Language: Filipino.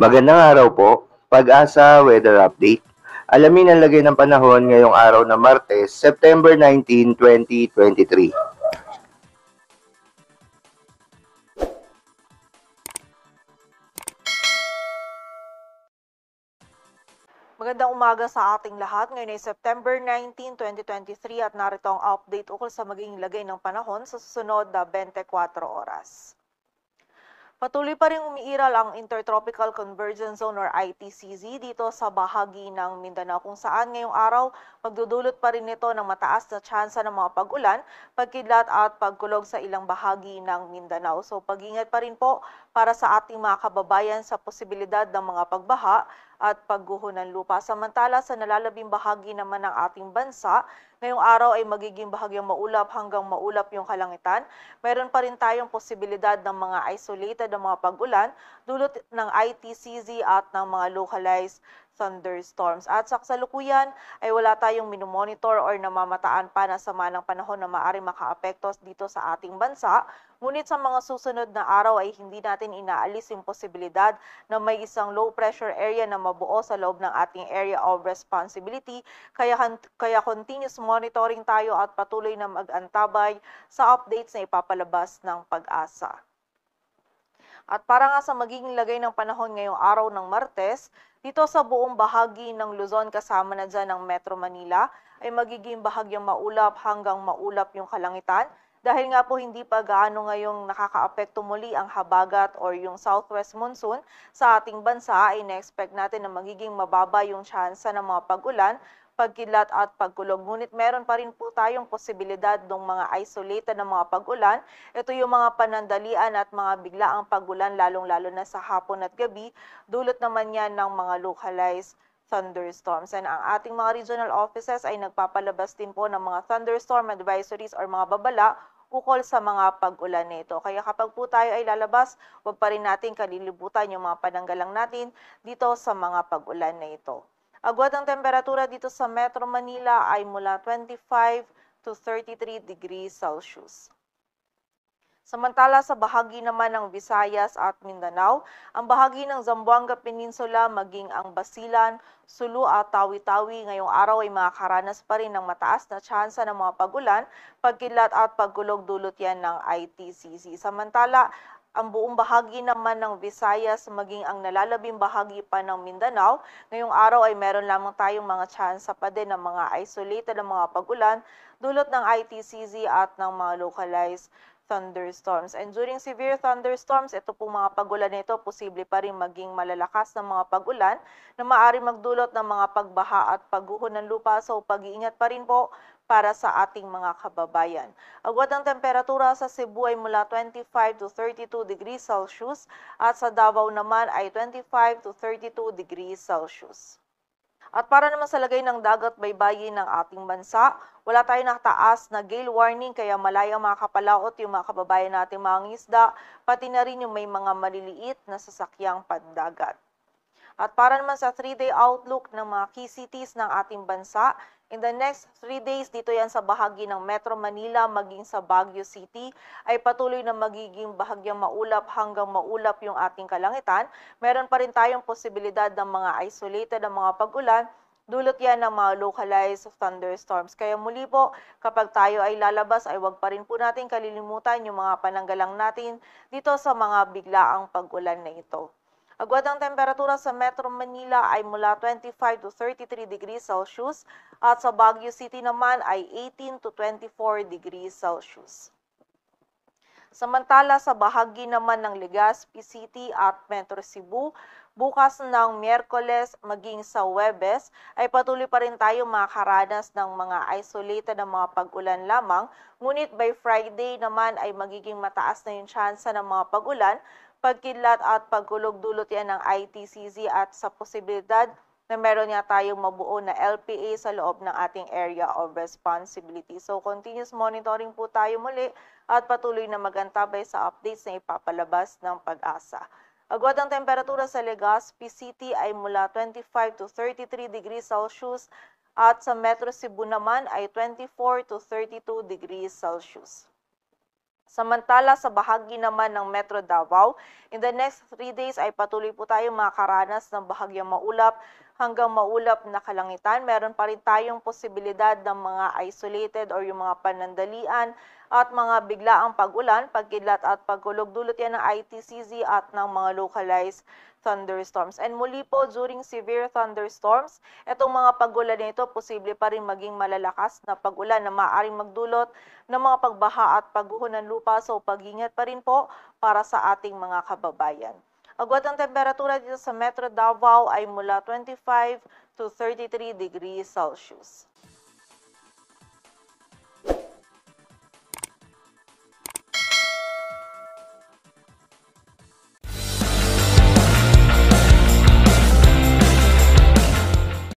Magandang araw po, Pag-asa Weather Update. Alamin ang lagay ng panahon ngayong araw na Martes, September 19, 2023. Magandang umaga sa ating lahat. Ngayon ay September 19, 2023 at narito ang update ukol sa magiging lagay ng panahon sa susunod na 24 oras. Patuloy pa rin umiiral ang Intertropical Convergence Zone or ITCZ dito sa bahagi ng Mindanao kung saan ngayong araw magdudulot pa rin ito ng mataas na tsansa ng mga pag-ulan, pagkidlat at pagkulog sa ilang bahagi ng Mindanao. So pag-ingat pa rin po para sa ating mga kababayan sa posibilidad ng mga pagbaha at pagguho ng lupa. Samantala sa nalalabing bahagi naman ng ating bansa, ngayong araw ay magiging bahagyang maulap hanggang maulap yung kalangitan. Meron pa rin tayong posibilidad ng mga isolated na mga pag-ulan dulot ng ITCZ at ng mga localized thunderstorms. At sa kasalukuyan ay wala tayong minomonitor or namamataan pa na sama ng panahon na maaaring makaapekto dito sa ating bansa. Ngunit sa mga susunod na araw ay hindi natin inaalis yung posibilidad na may isang low pressure area na mabuo sa loob ng ating area of responsibility. Kaya continuous monitoring tayo at patuloy na mag-antabay sa updates na ipapalabas ng Pag-asa. At para nga sa magiging lagay ng panahon ngayong araw ng Martes, dito sa buong bahagi ng Luzon kasama na dyan ng Metro Manila ay magiging bahagyang maulap hanggang maulap yung kalangitan. Dahil nga po hindi pa gaano ngayong nakakaapekto muli ang habagat or yung southwest monsoon sa ating bansa, ay na-expect natin na magiging mababa yung tsansa ng mga pag-ulan, pagkilat at pagkulog. Ngunit meron pa rin po tayong posibilidad ng mga isolated na mga pag-ulan. Ito yung mga panandalian at mga biglaang pag-ulan lalong-lalo na sa hapon at gabi. Dulot naman yan ng mga localized thunderstorms. And ang ating mga regional offices ay nagpapalabas din po ng mga thunderstorm advisories or mga babala ukol sa mga pag-ulan nito. Kaya kapag po tayo ay lalabas, huwag pa rin natin kalilibutan yung mga pananggalang natin dito sa mga pag-ulan na ito. Agwat ang temperatura dito sa Metro Manila ay mula 25 to 33 degrees Celsius. Samantala sa bahagi naman ng Visayas at Mindanao, ang bahagi ng Zamboanga Peninsula maging ang Basilan, Sulu at Tawi-Tawi ngayong araw ay makakaranas pa rin ng mataas na tsansa ng mga pag-ulan, pagkilat at pagkulog dulot yan ng ITCZ. Samantala, ang buong bahagi naman ng Visayas maging ang nalalabing bahagi pa ng Mindanao, ngayong araw ay meron lamang tayong mga tsansa pa din ng mga isolated na mga pag-ulan dulot ng ITCZ at ng mga localized thunderstorms. And during severe thunderstorms, ito pong mga pag-ulan nito, posible pa rin maging malalakas na mga pag-ulan na maaari magdulot ng mga pagbaha at pagguho ng lupa. So pag-iingat pa rin po para sa ating mga kababayan. Agwat ang temperatura sa Cebu ay mula 25 to 32 degrees Celsius at sa Davao naman ay 25 to 32 degrees Celsius. At para naman sa lagay ng dagat baybayin ng ating bansa, wala tayong nakataas na gale warning kaya malayang makakapalaot yung mga kababayan nating mga isda, pati na rin yung may mga maliliit na sasakyang pandagat. At para naman sa 3-day outlook ng mga key cities ng ating bansa, in the next 3 days, dito yan sa bahagi ng Metro Manila maging sa Baguio City, ay patuloy na magiging bahagyang maulap hanggang maulap yung ating kalangitan. Meron pa rin tayong posibilidad ng mga isolated na mga pag-ulan, dulot yan ng mga localized thunderstorms. Kaya muli po, kapag tayo ay lalabas, ay wag pa rin po natin kalilimutan yung mga pananggalang natin dito sa mga biglaang pag-ulan na ito. Agwat ang temperatura sa Metro Manila ay mula 25 to 33 degrees Celsius at sa Baguio City naman ay 18 to 24 degrees Celsius. Samantala sa bahagi naman ng Legazpi City at Metro Cebu, bukas ng Miyerkules maging sa Huwebes ay patuloy pa rin tayo makakaranas ng mga isolated na mga pag-ulan lamang. Ngunit by Friday naman ay magiging mataas na yung tsansa ng mga pag-ulan, pagkidlat at pagkulog dulot yan ng ITCZ at sa posibilidad na meron nga tayong mabuo na LPA sa loob ng ating area of responsibility. So continuous monitoring po tayo muli at patuloy na magantabay sa updates na ipapalabas ng Pag-asa. Agwat ang temperatura sa Legazpi City ay mula 25 to 33 degrees Celsius at sa Metro Cebu naman ay 24 to 32 degrees Celsius. Samantala sa bahagi naman ng Metro Davao, in the next 3 days ay patuloy po tayo makakaranas ng bahagyang maulap hanggang maulap na kalangitan. Meron pa rin tayong posibilidad ng mga isolated or yung mga panandalian at mga biglaang pag-ulan, pagkidlat at pagkulog. Dulot yan ng ITCZ at ng mga localized thunderstorms. And muli po, during severe thunderstorms, itong mga pag-ulan nito, posible pa rin maging malalakas na pag-ulan na maaaring magdulot ng mga pagbaha at pagguho ng lupa. So pag-ingat pa rin po para sa ating mga kababayan. Agwat ang temperatura dito sa Metro Davao ay mula 25 to 33 degrees Celsius.